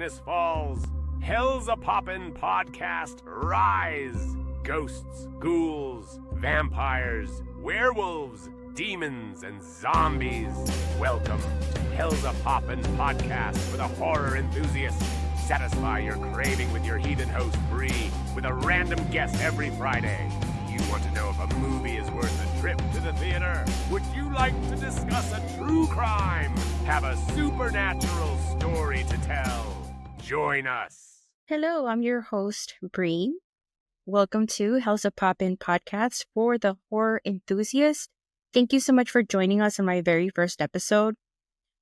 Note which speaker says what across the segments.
Speaker 1: darkness falls. Hell's a Poppin' Podcast Rise. Ghosts, ghouls, vampires, werewolves, demons, and zombies. Welcome to Hell's a Poppin' Podcast for the horror enthusiasts. Satisfy your craving with your heathen host, Bree, with a random guest every Friday. You want to know if a movie is worth a trip to the theater? Would you like to discuss a true crime? Have a supernatural story to tell? Join us.
Speaker 2: Hello, I'm your host, Bree. Welcome to Hell's a Poppin' Podcast for the horror enthusiast. Thank you so much for joining us on my very first episode.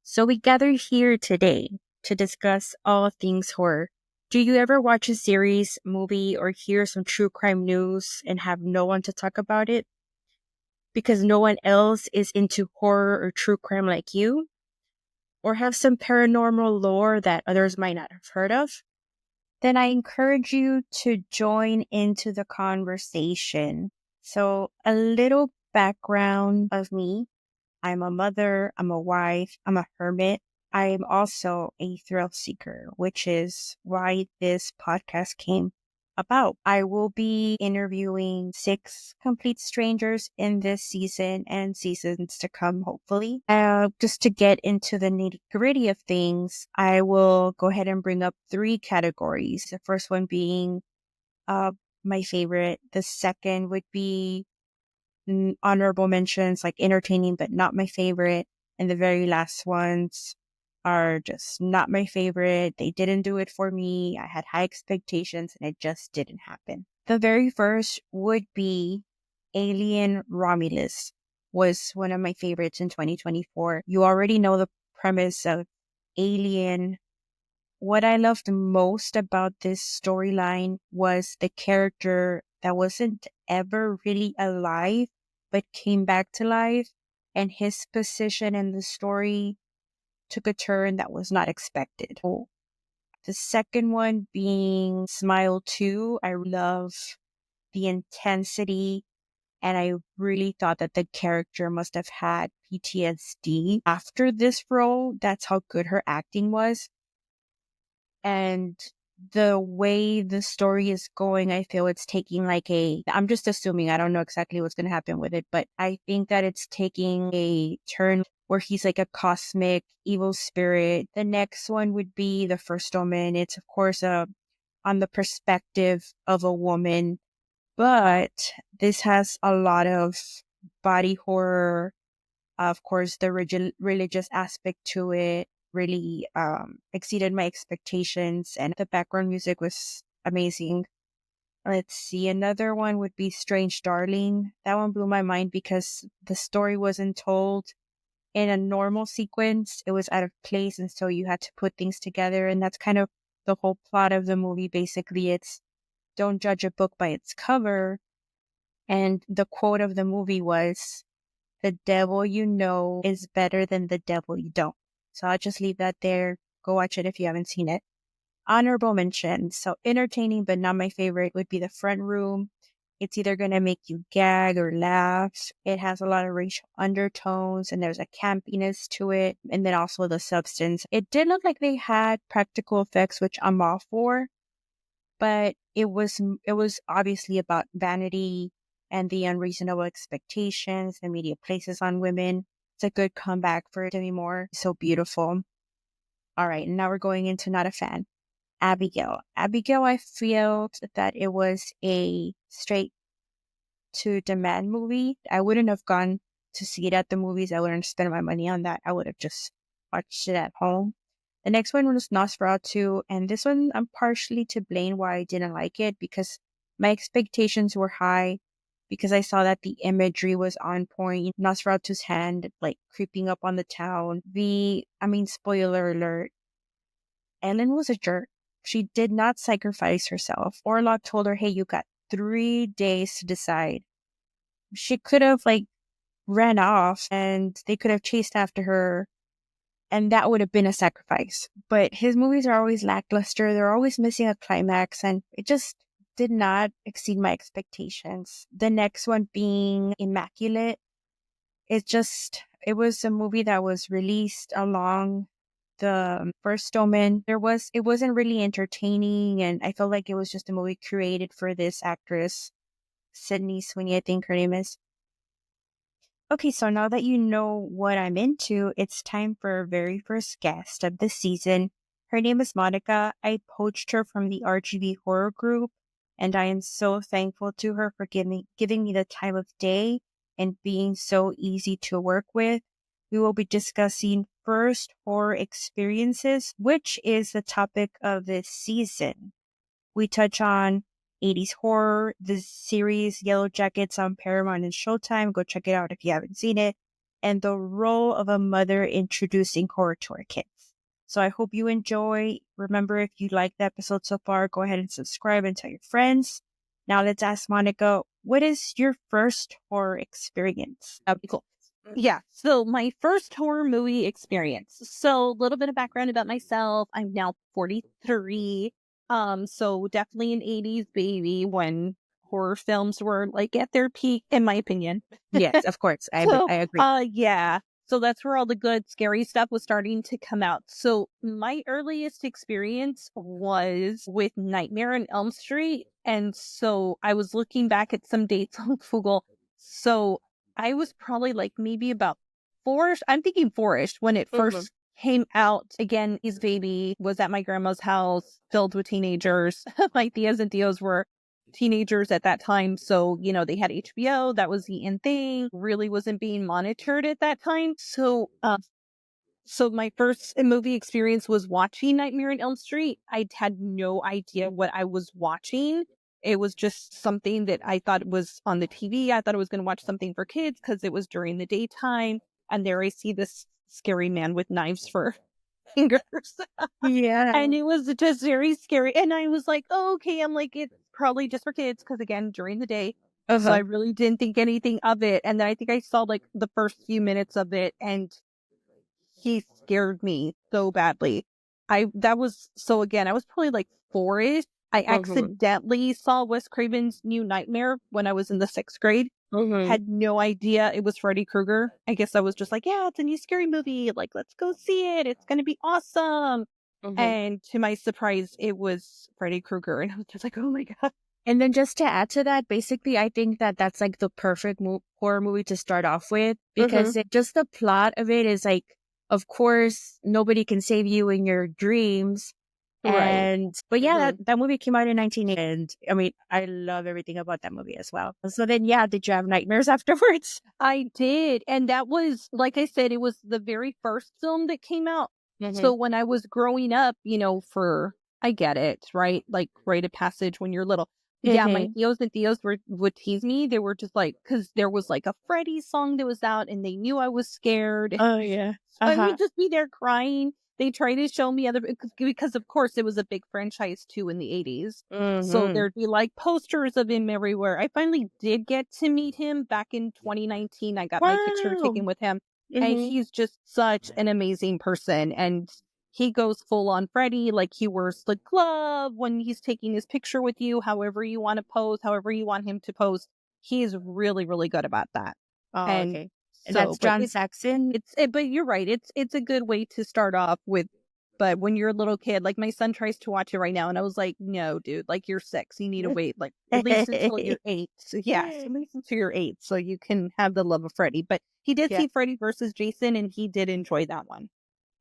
Speaker 2: So we gathered here today to discuss all things horror. Do you ever watch a series, movie, or hear some true crime news and have no one to talk about it? Because no one else is into horror or true crime like you? Or have some paranormal lore that others might not have heard of? Then I encourage you to join into the conversation. So a little background of me. I'm a mother, I'm a wife, I'm a hermit. I am also a thrill seeker, which is why this podcast came about. I will be interviewing 6 complete strangers in this season and seasons to come, hopefully. Just to get into the nitty-gritty of things, I will go ahead and bring up 3 categories. The first one being my favorite. The second would be honorable mentions, like entertaining but not my favorite. And the very last ones are just not my favorite. They didn't do it for me. I had high expectations and it just didn't happen. The very first would be Alien Romulus. Was one of my favorites in 2024. You already know the premise of Alien. What I loved most about this storyline was the character that wasn't ever really alive but came back to life, and his position in the story took a turn that was not expected. The second one being Smile 2. I love the intensity, and I really thought that the character must have had PTSD after this role. That's how good her acting was. And the way the story is going, I feel it's taking I'm just assuming, I don't know exactly what's going to happen with it, but I think that it's taking a turn where he's like a cosmic evil spirit. The next one would be The First Omen. It's, of course, on the perspective of a woman, but this has a lot of body horror. Of course, the religious aspect to it really exceeded my expectations, and the background music was amazing. Let's see, another one would be Strange Darling. That one blew my mind because the story wasn't told in a normal sequence. It was out of place, and so you had to put things together, and that's kind of the whole plot of the movie. Basically, it's don't judge a book by its cover, and the quote of the movie was, "The devil you know is better than the devil you don't." So I'll just leave that there. Go watch it if you haven't seen it. Honorable mentions. So entertaining but not my favorite would be The Front Room. It's either going to make you gag or laugh. It has a lot of racial undertones and there's a campiness to it. And then also the substance. It did look like they had practical effects, which I'm all for. But it was obviously about vanity and the unreasonable expectations the media places on women. It's a good comeback for it to be more so beautiful. All right, now we're going into not a fan. Abigail. Abigail, I felt that it was a straight to demand movie. I wouldn't have gone to see it at the movies. I wouldn't spend my money on that. I would have just watched it at home. The next one was Nosferatu, and this one I'm partially to blame why I didn't like it because my expectations were high because I saw that the imagery was on point. Nosferatu's hand creeping up on the town. Spoiler alert, Ellen was a jerk. She did not sacrifice herself. Orlok told her, hey, you got 3 days to decide. She could have ran off and they could have chased after her. And that would have been a sacrifice. But his movies are always lackluster. They're always missing a climax. And it just did not exceed my expectations. The next one being Immaculate. It was a movie that was released along the first Omen. It wasn't really entertaining, and I felt like it was just a movie created for this actress, Sydney Sweeney, I think her name is. Okay, so now that you know what I'm into, it's time for our very first guest of the season. Her name is Monika. I poached her from the RGB horror group, and I am so thankful to her for giving me the time of day and being so easy to work with. We will be discussing first horror experiences, which is the topic of this season. We touch on 80s horror, the series yellowjackets on Paramount and Showtime. Go check it out if you haven't seen it. And the role of a mother introducing horror to our kids. So I hope you enjoy. Remember, if you liked the episode so far, go ahead and subscribe and tell your friends. Now let's ask Monika, what is your first horror experience?
Speaker 3: That'd be cool. Yeah. So my first horror movie experience. So a little bit of background about myself. I'm now 43. So definitely an 80s baby when horror films were like at their peak, in my opinion.
Speaker 2: Yes, of course. I agree.
Speaker 3: Yeah. So that's where all the good, scary stuff was starting to come out. So my earliest experience was with Nightmare on Elm Street. And so I was looking back at some dates on Google. So I was probably like maybe about four-ish. I'm thinking four-ish when it first came out. Again, his baby was at my grandma's house filled with teenagers. My tias and tios were teenagers at that time. So, they had HBO. That was the in thing. Really wasn't being monitored at that time. So my first movie experience was watching Nightmare on Elm Street. I had no idea what I was watching. It was just something that I thought was on the TV. I thought I was going to watch something for kids because it was during the daytime. And there I see this scary man with knives for fingers.
Speaker 2: Yeah.
Speaker 3: And it was just very scary. And I was like, oh, okay. I'm like, it's probably just for kids because, again, during the day. So I really didn't think anything of it. And then I think I saw like the first few minutes of it and he scared me so badly. I was probably like four-ish. I accidentally saw Wes Craven's New Nightmare when I was in the 6th grade. Had no idea it was Freddy Krueger. I guess I was just like, yeah, it's a new scary movie. Like, let's go see it. It's going to be awesome. And to my surprise, it was Freddy Krueger. And I was just like, oh my God.
Speaker 2: And then just to add to that, basically, I think that that's like the perfect horror movie to start off with because just the plot of it is like, of course, nobody can save you in your dreams. But yeah, that movie came out in 1980. And I mean, I love everything about that movie as well. So then, yeah, did you have nightmares afterwards?
Speaker 3: I did. And that was, like I said, it was the very first film that came out. So when I was growing up, I get it, right? Like rite of passage when you're little. Yeah, my tios and tios would tease me. They were just like, because there was like a Freddy song that was out and they knew I was scared.
Speaker 2: Oh, yeah.
Speaker 3: I would just be there crying. They tried to show me because of course it was a big franchise too in the 80s. So there'd be like posters of him everywhere. I finally did get to meet him back in 2019. I got my picture taken with him. And he's just such an amazing person. And he goes full on Freddy, like he wears the glove when he's taking his picture with you, however you want to pose, however you want him to pose. He's really, really good about that.
Speaker 2: Oh, okay. And that's John Saxon.
Speaker 3: But you're right. It's a good way to start off with. But when you're a little kid, like my son tries to watch it right now, and I was like, no, dude, like you're 6, you need to wait like at least until you're 8. So yes, at least until you're 8, so you can have the love of Freddy. But he did see Freddy versus Jason, and he did enjoy that one.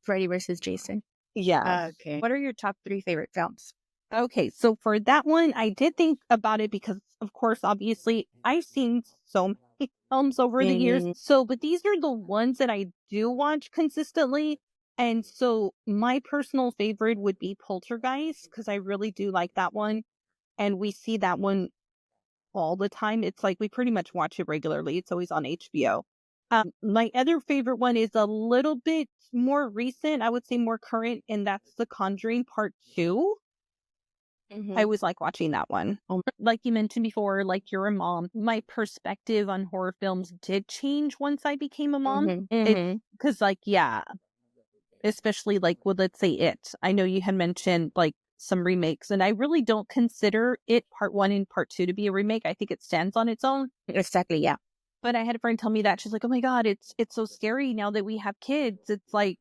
Speaker 2: Freddy versus Jason.
Speaker 3: Yeah.
Speaker 2: Okay. What are your top 3 favorite films?
Speaker 3: Okay, so for that one, I did think about it because, of course, obviously, I've seen so many films over the years. So, but these are the ones that I do watch consistently. And so my personal favorite would be Poltergeist because I really do like that one. And we see that one all the time. It's like we pretty much watch it regularly. It's always on HBO. My other favorite one is a little bit more recent. I would say more current. And that's The Conjuring Part 2. I always like watching that one. Like you mentioned before, like you're a mom. My perspective on horror films did change once I became a mom. Because especially like, well, let's say It. I know you had mentioned like some remakes, and I really don't consider It Part 1 and Part 2 to be a remake. I think it stands on its own.
Speaker 2: Exactly, yeah.
Speaker 3: But I had a friend tell me that she's like, "Oh my God, it's so scary now that we have kids. It's like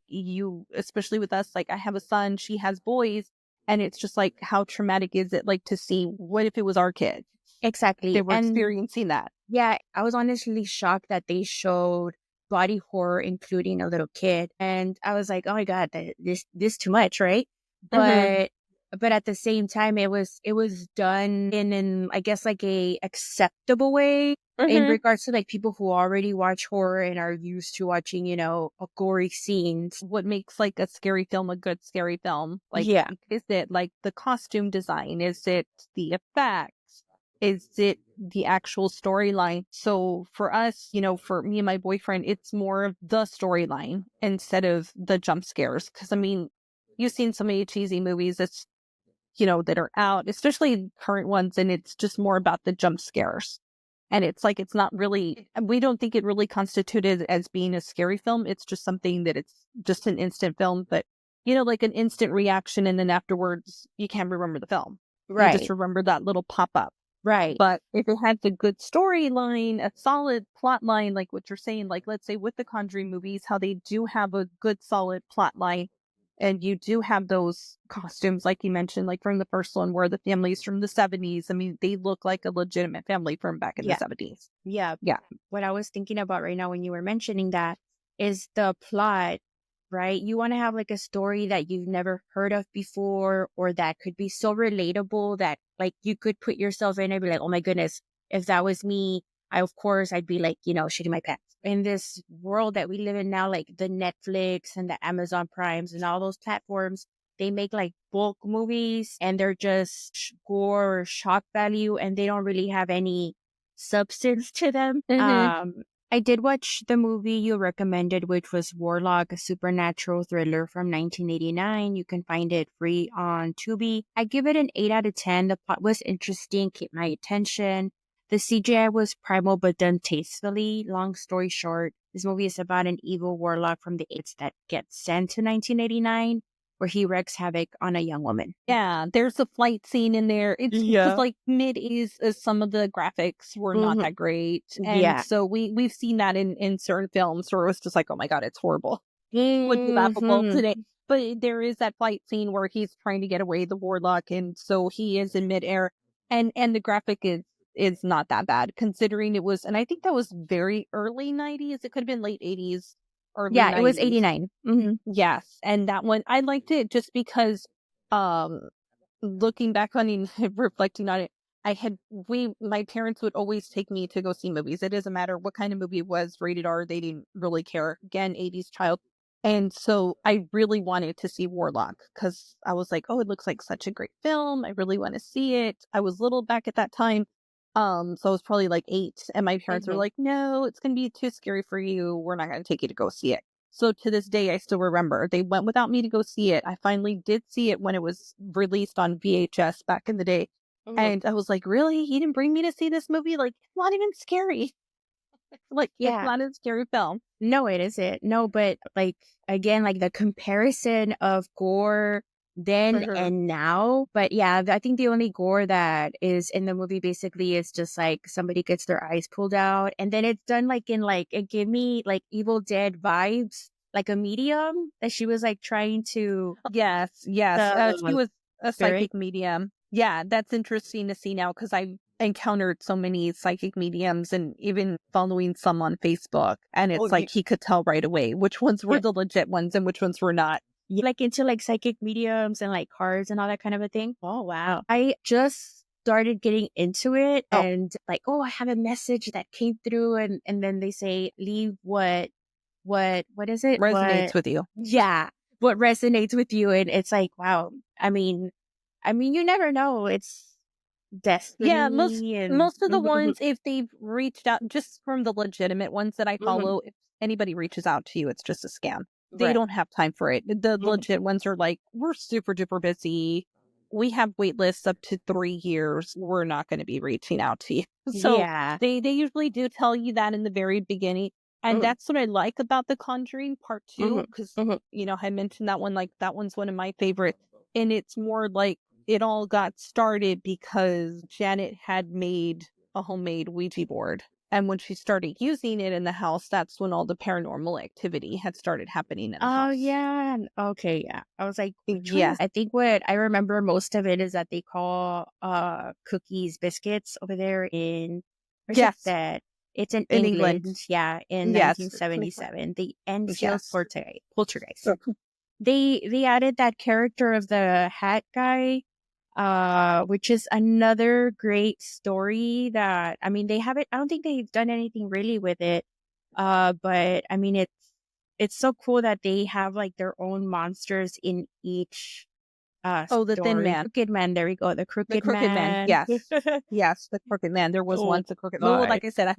Speaker 3: especially with us, like I have a son, she has boys, and it's just like how traumatic is it like to see what if it was our kid
Speaker 2: Exactly.
Speaker 3: that we're
Speaker 2: And
Speaker 3: experiencing that?"
Speaker 2: yeah, I was honestly shocked that they showed body horror, including a little kid. And I was like, oh my God, this too much, right?
Speaker 3: Mm-hmm.
Speaker 2: But at the same time, it was done in an, I guess, like a acceptable way in
Speaker 3: Mm-hmm.
Speaker 2: regards to like people who already watch horror and are used to watching, a gory scenes.
Speaker 3: What makes like a scary film a good scary film? Like,
Speaker 2: Yeah.
Speaker 3: is it like the costume design? Is it the effects? Is it the actual storyline? So for us, for me and my boyfriend, it's more of the storyline instead of the jump scares. Because I mean, you've seen so many cheesy movies that are out, especially current ones, and it's just more about the jump scares. And it's like it's not really, we don't think it really constituted as being a scary film. It's just something that it's just an instant film, but like an instant reaction, and then afterwards you can't remember the film. You just
Speaker 2: Right.
Speaker 3: remember that little pop up.
Speaker 2: Right.
Speaker 3: But if it has a good storyline, a solid plot line, like what you're saying, like let's say with the Conjuring movies, how they do have a good solid plot line, and you do have those costumes, like you mentioned, like from the first one, where the family's from the 70s. I mean, they look like a legitimate family from back in the
Speaker 2: Yeah.
Speaker 3: 70s.
Speaker 2: Yeah.
Speaker 3: Yeah.
Speaker 2: What I was thinking about right now when you were mentioning that is the plot, right? You want to have like a story that you've never heard of before, or that could be so relatable that like you could put yourself in and be like, oh my goodness, if that was me, of course I'd be like, shitting my pants. In this world that we live in now, like the Netflix and the Amazon Primes and all those platforms, they make like bulk movies and they're just gore or shock value, and they don't really have any substance to them.
Speaker 3: Mm-hmm.
Speaker 2: I did watch the movie you recommended, which was Warlock, a supernatural thriller from 1989. You can find it free on Tubi. I give it an 8 out of 10. The plot was interesting, kept my attention. The CGI was primal but done tastefully. Long story short, this movie is about an evil warlock from the 80s that gets sent to 1989, where he wreaks havoc on a young woman.
Speaker 3: Yeah, there's a flight scene in there. It's because
Speaker 2: Yeah.
Speaker 3: like mid is some of the graphics were not
Speaker 2: Mhm.
Speaker 3: that great, and
Speaker 2: Yeah.
Speaker 3: so we've seen that in certain films where it was just like, oh my God, it's horrible. Would be laughable
Speaker 2: Mhm.
Speaker 3: today. But there is that flight scene where he's trying to get away, the warlock, and so he is in midair, and the graphic is not that bad considering it was, and I think that was very early 90s. It could have been late 80s, early
Speaker 2: Yeah, it was
Speaker 3: 90s.
Speaker 2: 89. Mm-hmm.
Speaker 3: Yes, and that one I liked it just because, um, looking back on it, reflecting on it, my parents would always take me to go see movies. It doesn't matter what kind of movie it was, rated R, they didn't really care. Again, 80s child. And so I really wanted to see Warlock because I was like, oh, it looks like such a great film. I really want to see it. I was little back at that time. So I was probably like 8, and my parents were
Speaker 2: Mm-hmm.
Speaker 3: like, no, it's gonna be too scary for you. We're not gonna take you to go see it. So to this day, I still remember they went without me to go see it. I finally did see it when it was released on VHS back in the day.
Speaker 2: Mm-hmm.
Speaker 3: And I was like, really? You didn't bring me to see this movie? Like, it's not even scary. Like, it's
Speaker 2: Yeah.
Speaker 3: not a scary film.
Speaker 2: No, it isn't. No, but like again, like the comparison of gore then
Speaker 3: Mhm.
Speaker 2: and now. But yeah, I think the only gore that is in the movie basically is just like somebody gets their eyes pulled out, and then it's done like in like it gave me like Evil Dead vibes, like a medium that she was like trying to
Speaker 3: Yes, yes. She
Speaker 2: the
Speaker 3: was a
Speaker 2: spirit.
Speaker 3: psychic medium. Yeah, that's interesting to see now because I've encountered so many psychic mediums and even following some on Facebook. And
Speaker 2: Oh,
Speaker 3: it's like he could tell right away which ones were
Speaker 2: yeah.
Speaker 3: the legit ones and which ones were not.
Speaker 2: Like into like psychic mediums and like cards and all that kind of a thing. Oh wow. I just started getting into it,
Speaker 3: Oh,
Speaker 2: and like, oh, I have a message that came through, and then they say leave what is it?
Speaker 3: resonates with you.
Speaker 2: Yeah, what resonates with you, and it's like, wow. I mean you never know. It's
Speaker 3: Yeah,
Speaker 2: destiny and
Speaker 3: most of the
Speaker 2: Mhm,
Speaker 3: ones, if they've reached out, just from the legitimate ones that I
Speaker 2: mhm,
Speaker 3: follow, if anybody reaches out to you, it's just a scam. They
Speaker 2: right.
Speaker 3: don't have time for it. The
Speaker 2: Mhm.
Speaker 3: legit ones are like, we're super duper busy. We have wait lists up to 3 years. We're not going to be reaching out to you. So
Speaker 2: Yeah.
Speaker 3: they usually do tell you that in the very beginning. And
Speaker 2: Mhm,
Speaker 3: that's what I like about The Conjuring Part 2,
Speaker 2: mhm,
Speaker 3: because,
Speaker 2: mhm.
Speaker 3: I mentioned that one, like that one's one of my favorites. And it's more like it all got started because Janet had made a homemade Ouija board. And when she started using it in the house, that's when all the paranormal activity had started happening in the
Speaker 2: Oh,
Speaker 3: house.
Speaker 2: yeah. Okay, yeah. I was like, which one
Speaker 3: Yes.
Speaker 2: is? I think what I remember most of it is that they call cookies biscuits over there in, where's it
Speaker 3: Yes.
Speaker 2: that? It's in
Speaker 3: In England.
Speaker 2: England, yeah, in
Speaker 3: Yes.
Speaker 2: 1977. The Enfield
Speaker 3: Yes.
Speaker 2: Poltergeist. They added that character of the hat guy, which is another great story that, I mean, they haven't, I don't think they've done anything really with it. But I mean, it's so cool that they have like their own monsters in each
Speaker 3: Oh, the Thin
Speaker 2: story.
Speaker 3: Man.
Speaker 2: Crooked Man, there we go. The
Speaker 3: The
Speaker 2: Crooked
Speaker 3: Crooked Man.
Speaker 2: Man.
Speaker 3: Yes. Yes, the Crooked Man. There was
Speaker 2: Oh
Speaker 3: once a Crooked Man. Well,
Speaker 2: God.
Speaker 3: like I said,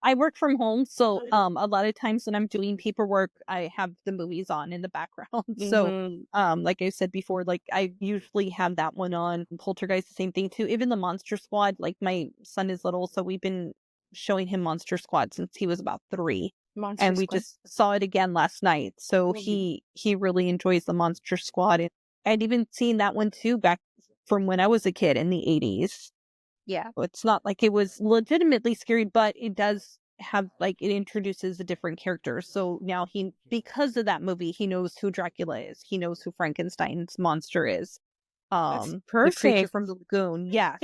Speaker 3: I work from home, so a lot of times when I'm doing paperwork, I have the movies on in the background. So
Speaker 2: Mhm.
Speaker 3: like I said before, like I usually have that one on. Poltergeist, the same thing too. Even the Monster Squad, like my son is little, so we've been showing him Monster Squad since he was about 3.
Speaker 2: Monster
Speaker 3: And we
Speaker 2: Squad.
Speaker 3: just saw it again last night. So
Speaker 2: Mhm.
Speaker 3: he really enjoys the Monster Squad. And I'd even seen that one too back from when I was a kid in the 80s.
Speaker 2: Yeah.
Speaker 3: It's not like it was legitimately scary, but it does have like it introduces a different character. So now because of that movie, he knows who Dracula is. He knows who Frankenstein's monster is.
Speaker 2: That's
Speaker 3: The creature
Speaker 2: perfect.
Speaker 3: from the lagoon. Yes.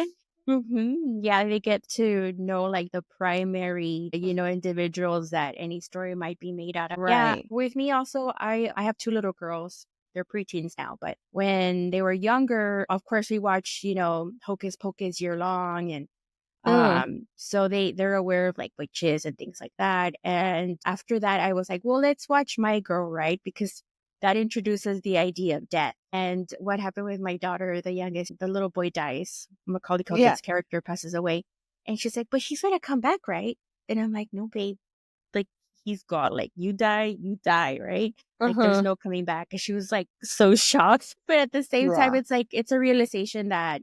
Speaker 2: Yeah, they get to know like the primary, individuals that any story might be made out of. Yeah,
Speaker 3: Right.
Speaker 2: with me also, I have 2 little girls. They're preteens now, but when they were younger, of course, we watch, Hocus Pocus year long, and
Speaker 3: Mm.
Speaker 2: so they're aware of like witches and things like that. And after that, I was like, well, let's watch My Girl, right? Because that introduces the idea of death. And what happened with my daughter, the youngest, the little boy dies. Macaulay
Speaker 3: Yeah.
Speaker 2: Culkin's character passes away. And she's like, but he's gonna come back, right? And I'm like, no, babe. Like, he's gone. Like, you die, right? Like, there's
Speaker 3: Uh-huh.
Speaker 2: no coming back. And she was like so shocked. But at the same time,
Speaker 3: Yeah.
Speaker 2: it's like, it's a realization that,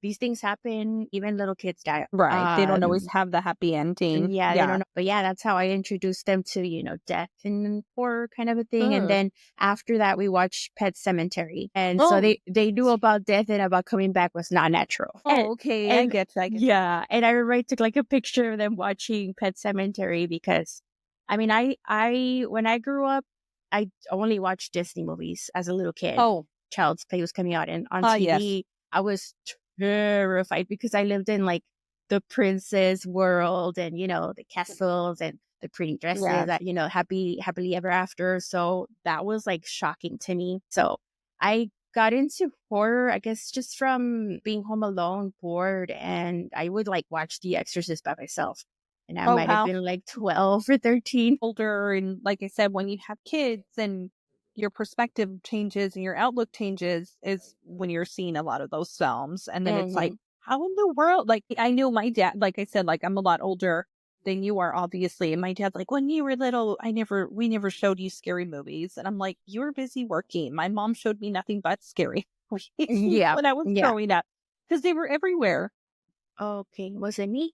Speaker 2: these things happen. Even little kids die.
Speaker 3: Right. They don't always have the happy ending.
Speaker 2: Yeah, they don't
Speaker 3: Yeah.
Speaker 2: know. But yeah, that's how I introduced them to, death and horror kind of a thing. And
Speaker 3: Mm.
Speaker 2: then after that, we watched Pet Cemetery. And so
Speaker 3: Oh.
Speaker 2: they knew about death and about coming back was not natural.
Speaker 3: Oh, okay. I
Speaker 2: And
Speaker 3: get you. I get you.
Speaker 2: yeah, and I remember I took like a picture of them watching Pet Cemetery because, I mean, when I grew up, I only watched Disney movies as a little kid.
Speaker 3: Oh.
Speaker 2: Child's Play was coming out, and on
Speaker 3: Yes.
Speaker 2: TV, I was terrified because I lived in like the princess world and the castles and the pretty dresses
Speaker 3: Yes.
Speaker 2: that happily ever after. So that was like shocking to me. So I got into horror, I guess, just from being home alone, bored, and I would like watch The Exorcist by myself. And I
Speaker 3: Oh,
Speaker 2: might have
Speaker 3: wow.
Speaker 2: been like 12 or 13.
Speaker 3: Older, and like I said, when you have kids and your perspective changes and your outlook changes is when you're seeing a lot of those films. And then it's like,
Speaker 2: Hmm.
Speaker 3: how in the world? Like, I know my dad, like I said, like I'm a lot older than you are, obviously. And my dad's like, when you were little, we never showed you scary movies. And I'm like, you were busy working. My mom showed me nothing but scary movies
Speaker 2: Yeah.
Speaker 3: when I was
Speaker 2: Yeah.
Speaker 3: growing up because they were everywhere.
Speaker 2: Okay. Was it me?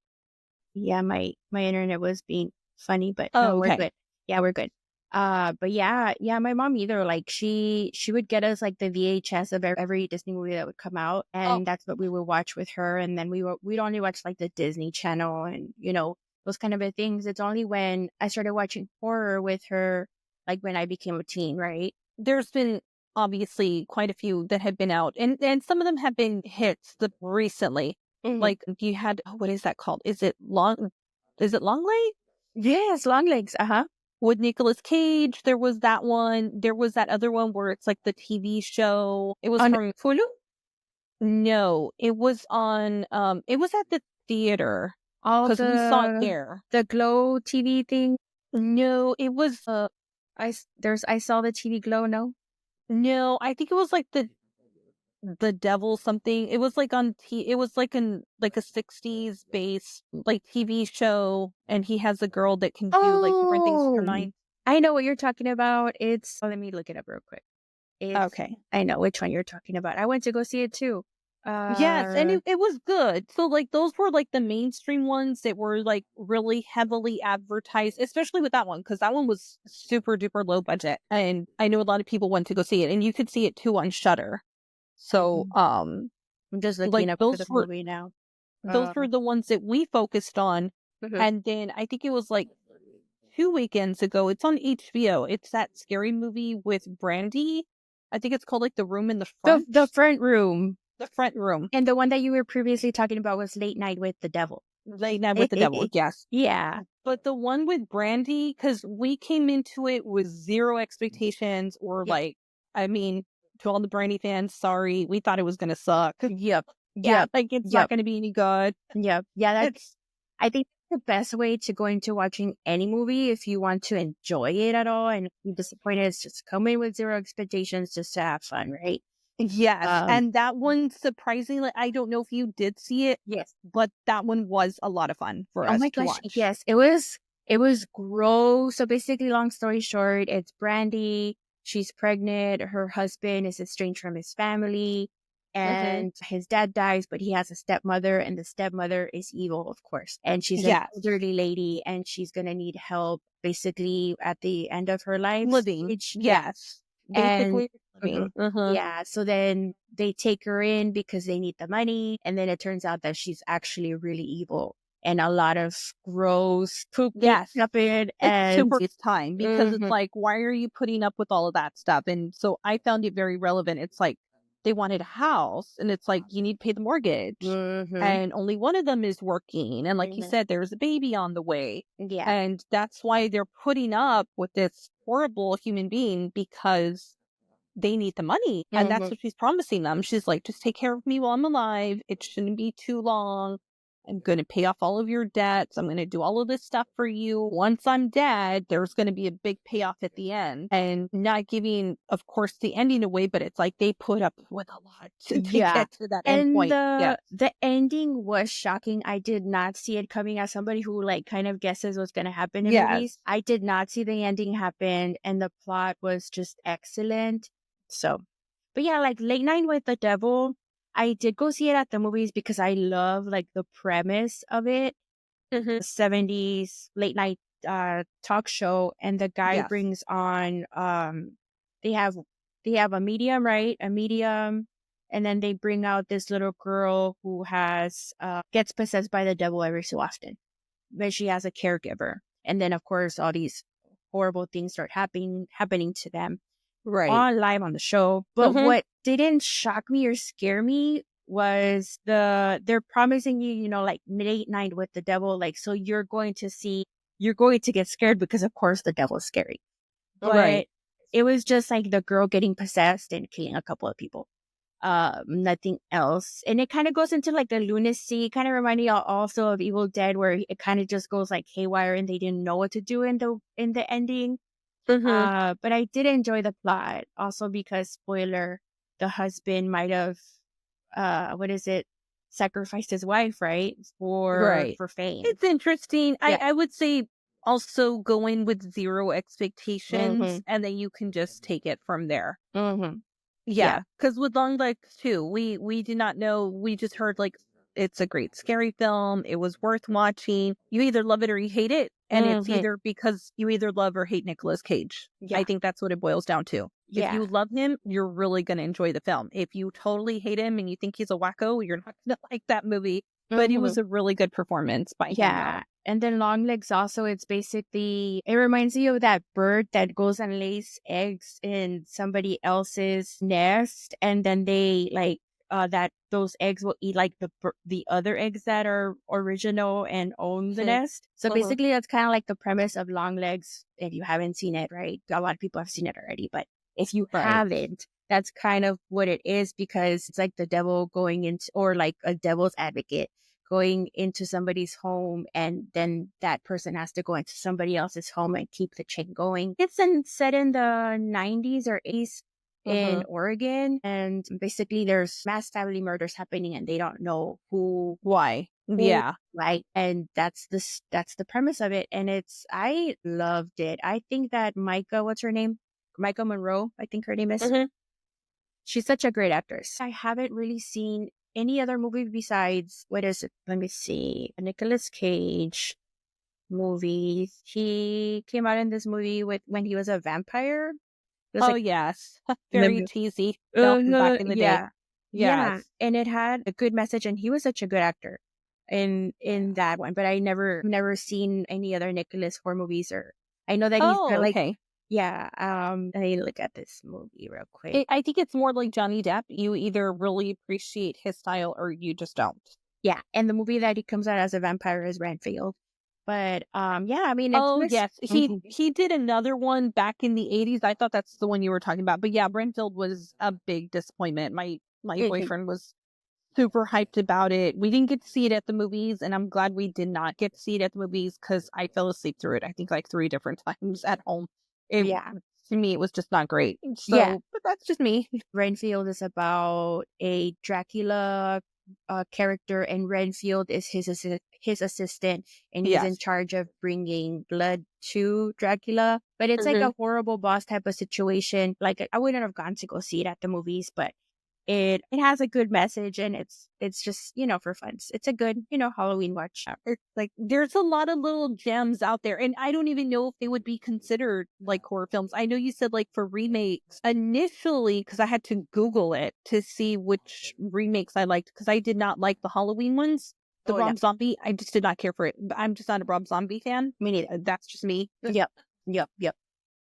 Speaker 2: Yeah, my internet was being funny, but no,
Speaker 3: Oh,
Speaker 2: we're
Speaker 3: okay.
Speaker 2: good. Yeah, we're good. But yeah, my mom either like she would get us like the VHS of every Disney movie that would come out,
Speaker 3: Oh,
Speaker 2: and that's what we would watch with her. And then we'd only watch like the Disney Channel and those kind of things. It's only when I started watching horror with her, like when I became a teen, right?
Speaker 3: there's been obviously quite a few that have been out, and some of them have been hits recently.
Speaker 2: Hmm.
Speaker 3: Like you had, what is that called? Is it Long Lay?
Speaker 2: Yes, long legs. Uh-huh.
Speaker 3: With Nicolas Cage? There was that one. There was that other one where it's like the TV show. It was
Speaker 2: On
Speaker 3: from
Speaker 2: Hulu?
Speaker 3: No, it was on. It was at the theater
Speaker 2: All
Speaker 3: because we saw it there.
Speaker 2: the Glow TV thing.
Speaker 3: No, it was.
Speaker 2: I saw the TV Glow, no?
Speaker 3: No, I think it was like the devil something. It was like it was like like a 60s based like TV show, and he has a girl that can do like different things with her
Speaker 2: Oh,
Speaker 3: mind.
Speaker 2: I know what you're talking about. Let me look it up real quick.
Speaker 3: Okay.
Speaker 2: I know which one you're talking about. I went to go see it too.
Speaker 3: Yes, and
Speaker 2: Uh,
Speaker 3: it was good. So like those were like the mainstream ones that were like really heavily advertised, especially with that one because that one was super duper low budget, and I know a lot of people went to go see it, and you could see it too on Shutter. So
Speaker 2: mhm. I'm just
Speaker 3: like
Speaker 2: looking up for the movie now.
Speaker 3: those were the ones that we focused on. And then I think it was like 2 weekends ago. It's on HBO. It's that scary movie with Brandy. I think it's called like The Room in the Front.
Speaker 2: The front room.
Speaker 3: The Front Room.
Speaker 2: And the one that you were previously talking about was Late Night with the Devil.
Speaker 3: Late Night with the Devil, yes.
Speaker 2: Yeah.
Speaker 3: But the one with Brandy, because we came into it with zero expectations or like, I mean, to all the Brandy fans, sorry, we thought it was going to suck.
Speaker 2: Yep.
Speaker 3: Yeah, like it's not going to be any good.
Speaker 2: Yep. Yeah, I think the best way to go into watching any movie if you want to enjoy it at all and be disappointed is just come in with zero expectations just to have fun, right?
Speaker 3: Yes. And that one, surprisingly, I don't know if you did see it.
Speaker 2: Yes.
Speaker 3: But that one was a lot of fun for us to watch.
Speaker 2: Yes. It was gross. So basically, long story short, it's Brandy. She's pregnant. Her husband is estranged from his family. And his dad dies, but he has a stepmother, and the stepmother is evil, of course. And she's an elderly lady, and she's going to need help basically at the end of her life.
Speaker 3: Living. Yes. Basically living.
Speaker 2: Yeah. So then they take her in because they need the money. And then it turns out that she's actually really evil. And a lot of gross poop happened. And
Speaker 3: super it's time because it's like, why are you putting up with all of that stuff? And so I found it very relevant. It's like, they wanted a house and it's like you need to pay the mortgage and only one of them is working, and like you said, there's a baby on the way, and that's why they're putting up with this horrible human being because they need the money, and that's what she's promising them. She's like, just take care of me while I'm alive, it shouldn't be too long, I'm going to pay off all of your debts. I'm going to do all of this stuff for you. Once I'm dead, there's going to be a big payoff at the end. And not giving, of course, the ending away, but it's like they put up with a lot to get to that end point.
Speaker 2: The ending was shocking. I did not see it coming as somebody who like kind of guesses what's going to happen in movies. I did not see the ending happen, and the plot was just excellent. So, but yeah, like Late Night with the Devil, I did go see it at the movies because I love like the premise of it. The 70s late night talk show, and the guy brings on they have a medium, right? A medium, and then they bring out this little girl who has gets possessed by the devil every so often. But she has a caregiver. And then of course all these horrible things start happening to them. On live on the show. But what didn't shock me or scare me was they're promising you, like Late Night with the Devil, like, so you're going to get scared because of course the devil's scary. But it was just like the girl getting possessed and killing a couple of people. Nothing else. And it kind of goes into like the lunacy, kind of reminding you also of Evil Dead, where it kind of just goes like haywire and they didn't know what to do in the ending. But I did enjoy the plot also because, spoiler, the husband might have, sacrificed his wife, right? For fame.
Speaker 3: It's interesting. I would say also go in with zero expectations and then you can just take it from there. Yeah. Because with Long Legs too, we did not know. We just heard like, it's a great scary film. It was worth watching. You either love it or you hate it. And it's either because you either love or hate Nicolas Cage. I think that's what it boils down to. If you love him, you're really going to enjoy the film. If you totally hate him and you think he's a wacko, you're not going to like that movie. But it was a really good performance by him.
Speaker 2: Yeah. And then Long Legs also, it reminds you of that bird that goes and lays eggs in somebody else's nest. And then they like, those eggs will eat like the other eggs that are original and own the nest. So basically that's kind of like the premise of Long Legs. If you haven't seen it, right? A lot of people have seen it already, but if you haven't, that's kind of what it is, because it's like the devil going into, or like a devil's advocate going into somebody's home, and then that person has to go into somebody else's home and keep the chain going. It's set in the 90s or 80s. In Oregon, and basically there's mass family murders happening and they don't know why, right? And that's the premise of it, and I loved it. I think that what's her name, Micah Monroe, I think her name is, she's such a great actress. I haven't really seen any other movie besides, what is it, let me see, a Nicolas Cage movie. He came out in this movie when he was a vampire.
Speaker 3: Yes. Very cheesy film back in the day.
Speaker 2: Yeah. And it had a good message, and he was such a good actor. in that one, but I never seen any other Nicholas horror movies. Or I know that he's got
Speaker 3: Oh,
Speaker 2: like,
Speaker 3: okay.
Speaker 2: yeah. Let me look at this movie real quick.
Speaker 3: I think it's more like Johnny Depp. You either really appreciate his style or you just don't.
Speaker 2: Yeah, and the movie that he comes out as a vampire is Renfield. But yeah, I mean,
Speaker 3: Oh,
Speaker 2: Nicholas.
Speaker 3: yes. He did another one back in the 80s. I thought that's the one you were talking about. But yeah, Renfield was a big disappointment. My
Speaker 2: Mhm.
Speaker 3: boyfriend was super hyped about it. We didn't get to see it at the movies, and I'm glad we did not get to see it at the movies because I fell asleep through it, I think, like 3 different times at home. It
Speaker 2: Yeah,
Speaker 3: To me, it was just not great.
Speaker 2: yeah.
Speaker 3: So, but that's just me.
Speaker 2: Renfield is about a Dracula character, and Renfield is his assistant, and he's in
Speaker 3: Yes.
Speaker 2: charge of bringing blood to Dracula. But it's like
Speaker 3: Hmm.
Speaker 2: a horrible boss type of situation. Like I wouldn't have gone to go see it at the movies, but it has a good message, and it's just for fun. It's a good Halloween watch.
Speaker 3: It's like there's a lot of little gems out there, and I don't even know if they would be considered like horror films. I know you said like for remakes initially, because I had to Google it to see which remakes I liked, because I did not like the Halloween ones. The
Speaker 2: Oh yeah,
Speaker 3: Rob Zombie, I just did not care for it. I'm just not a Rob Zombie fan.
Speaker 2: me neither.
Speaker 3: That's just me.
Speaker 2: Yep, yep.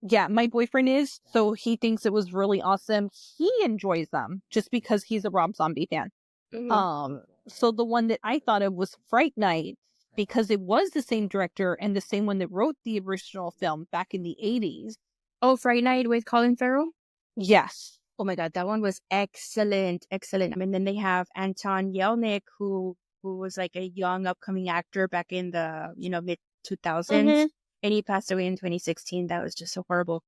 Speaker 3: Yeah, my boyfriend is, so he thinks it was really awesome. He enjoys them just because he's a Rob Zombie fan.
Speaker 2: Hmm.
Speaker 3: So the one that I thought of was Fright Night because it was the same director and the same one that wrote the original film back in the 80s.
Speaker 2: Oh, Fright Night with Colin Farrell.
Speaker 3: Yes.
Speaker 2: Oh my God, that one was excellent, excellent. I mean, then they have Anton Yelchin, who was like a young upcoming actor back in the mid 2000s,
Speaker 3: Hmm.
Speaker 2: and he passed away in 2016. That was just so horrible.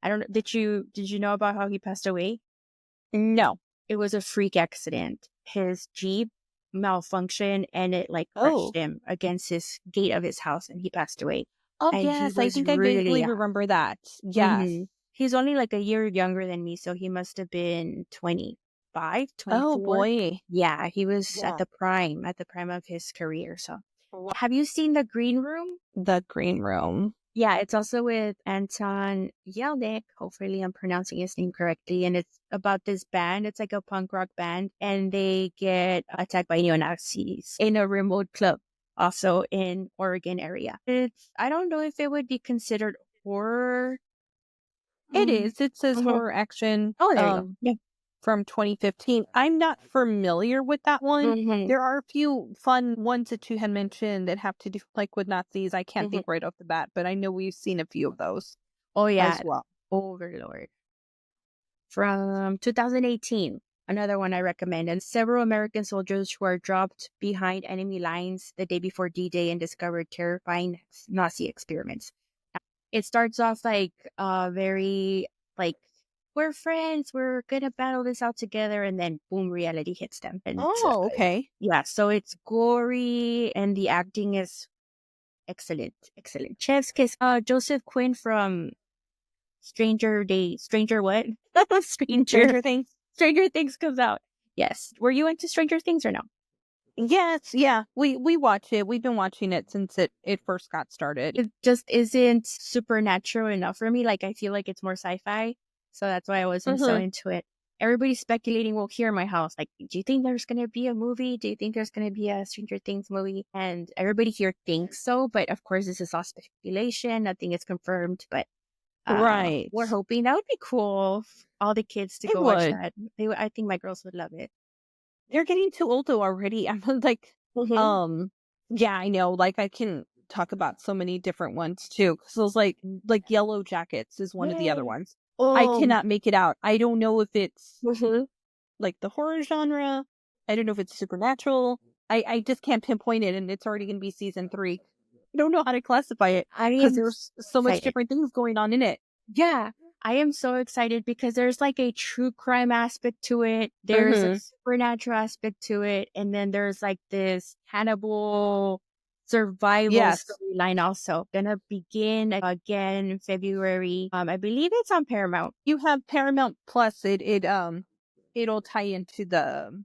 Speaker 2: I don't know. Did you know about how he passed away?
Speaker 3: No.
Speaker 2: It was a freak accident. His Jeep malfunctioned, and it like
Speaker 3: Oh.
Speaker 2: crushed him against his gate of his house, and he passed away.
Speaker 3: Oh,
Speaker 2: And he
Speaker 3: yes. I
Speaker 2: was
Speaker 3: think I
Speaker 2: really
Speaker 3: vaguely
Speaker 2: young.
Speaker 3: remember that. Yes.
Speaker 2: Hmm. He's only like a year younger than me, so he must have been 25,
Speaker 3: Oh,
Speaker 2: 24.
Speaker 3: boy.
Speaker 2: Yeah, he was
Speaker 3: Yeah.
Speaker 2: at the prime of his career. So,
Speaker 3: Wow.
Speaker 2: have you seen The Green Room?
Speaker 3: The Green Room.
Speaker 2: Yeah, it's also with Anton Yelchin. Hopefully, I'm pronouncing his name correctly. And it's about this band. It's like a punk rock band, and they get attacked by neo-Nazis in a remote club, also in Oregon area. I don't know if it would be considered horror.
Speaker 3: It is. It says
Speaker 2: Mhm.
Speaker 3: horror action.
Speaker 2: Oh, there you go. Yeah.
Speaker 3: From 2015. I'm not familiar with that one.
Speaker 2: Hmm.
Speaker 3: There are a few fun ones that you had mentioned that have to do like with Nazis. I can't
Speaker 2: Hmm.
Speaker 3: think right off the bat, but I know we've seen a few of those
Speaker 2: Oh,
Speaker 3: as
Speaker 2: yeah.
Speaker 3: well.
Speaker 2: Overlord. From 2018. Another one I recommend. And several American soldiers who are dropped behind enemy lines the day before D-Day and discovered terrifying Nazi experiments. It starts off like very like we're friends, we're gonna battle this out together, and then boom, reality hits them. And
Speaker 3: Oh, okay.
Speaker 2: yeah, so it's gory and the acting is excellent, excellent. Chef's kiss. Joseph Quinn from Stranger what? Stranger
Speaker 3: Stranger Things.
Speaker 2: Stranger Things comes out. Yes. Were you into Stranger Things or no?
Speaker 3: Yes, yeah. We watch it. We've been watching it since it first got started.
Speaker 2: It just isn't supernatural enough for me. Like I feel like it's more sci-fi. So that's why I wasn't so
Speaker 3: Hmm.
Speaker 2: into it. Everybody's speculating, well, here in my house, like, do you think there's gonna be a movie? Do you think there's gonna be a Stranger Things movie? And everybody here thinks so, but of course this is all speculation. Nothing is confirmed. But
Speaker 3: Right.
Speaker 2: we're hoping that would be cool. For all the kids to
Speaker 3: It
Speaker 2: go watch
Speaker 3: would.
Speaker 2: that. I think my girls would love it.
Speaker 3: They're getting too old though already. I'm like,
Speaker 2: Mm-hmm.
Speaker 3: um, yeah, I know. Like I can talk about so many different ones too. Cause it was like Yellow Jackets is one of the other ones. I
Speaker 2: Oh,
Speaker 3: cannot make it out. I don't know if it's
Speaker 2: mhm.
Speaker 3: like the horror genre. I don't know if it's supernatural. I just can't pinpoint it, and it's already going to be season 3. I don't know how to classify it
Speaker 2: I
Speaker 3: because
Speaker 2: am
Speaker 3: there's so much
Speaker 2: excited.
Speaker 3: different things going on in it.
Speaker 2: Yeah, I am so excited because there's like a true crime aspect to it. There's a
Speaker 3: Hmm.
Speaker 2: supernatural aspect to it. And then there's like this cannibal survival
Speaker 3: Yes,
Speaker 2: storyline also. Gonna begin again in February. I believe it's on Paramount.
Speaker 3: you have Paramount Plus. It'll tie into the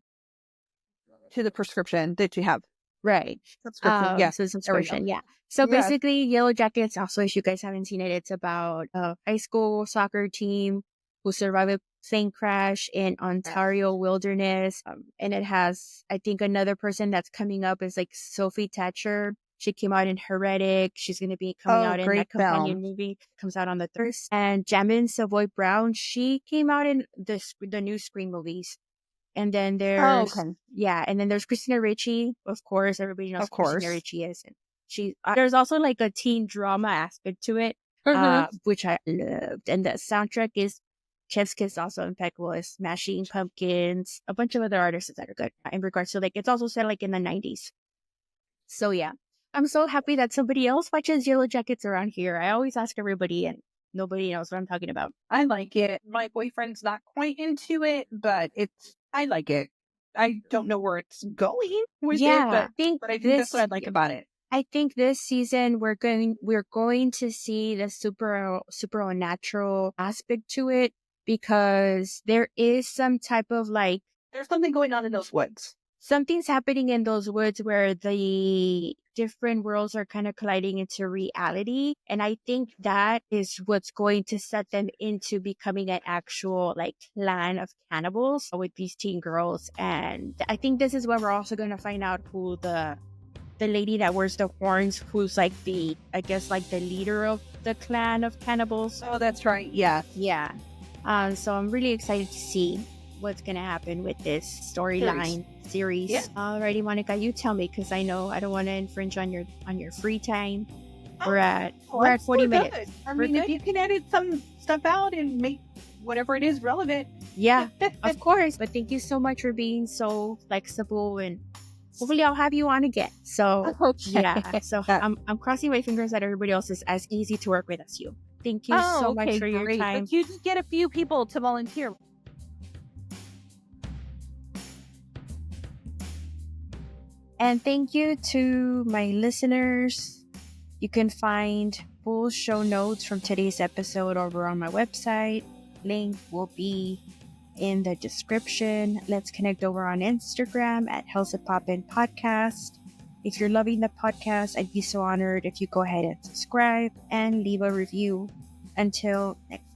Speaker 3: prescription that you have.
Speaker 2: Right.
Speaker 3: Subscription. Yeah,
Speaker 2: So
Speaker 3: there we go.
Speaker 2: subscription, yeah. So
Speaker 3: Yes.
Speaker 2: basically, Yellow Jackets, also, if you guys haven't seen it, it's about a high school soccer team who plane crash in Ontario wilderness. And it has, I think, another person that's coming up is like Sophie Thatcher. She came out in Heretic. She's going to be coming out in that companion movie. Comes out on the 3rd. And Jamin Savoy Brown, she came out in the new Scream movies. And then there's and then there's Christina Ricci, of course. Everybody knows who Christina Ricci is. And there's also like a teen drama aspect to it, which I loved. And the soundtrack is Chef's Kiss, also impeccable. Is Smashing Pumpkins, a bunch of other artists that are good in regards to like it's also set like in the 90s. So yeah, I'm so happy that somebody else watches Yellowjackets around here. I always ask everybody, and nobody knows what I'm talking about.
Speaker 3: I like it. My boyfriend's not quite into it, but I like it. I don't know where it's going with it, but I think that's what I like about it.
Speaker 2: I think this season we're going to see the supernatural aspect to it, because there is some type of like
Speaker 3: there's something going on in those woods.
Speaker 2: Something's happening in those woods where the different worlds are kind of colliding into reality. And I think that is what's going to set them into becoming an actual like clan of cannibals with these teen girls. And I think this is where we're also going to find out who the lady that wears the horns, who's like the leader of the clan of cannibals.
Speaker 3: Oh, that's right. Yeah.
Speaker 2: Yeah. So I'm really excited to see what's going to happen with this storyline series. Yeah. Alrighty, Monika, you tell me, because I know I don't want to infringe on your free time. We're at 40 minutes.
Speaker 3: Good. I mean, if you can edit some stuff out and make whatever it is relevant.
Speaker 2: Yeah, of course. But thank you so much for being so flexible, and hopefully I'll have you on again. So yeah, so I'm crossing my fingers that everybody else is as easy to work with as you. Thank you so much for your time.
Speaker 3: But you did get a few people to volunteer.
Speaker 2: And thank you to my listeners. You can find full show notes from today's episode over on my website. Link will be in the description. Let's connect over on Instagram at Poppin Podcast. If you're loving the podcast, I'd be so honored if you go ahead and subscribe and leave a review. Until next time.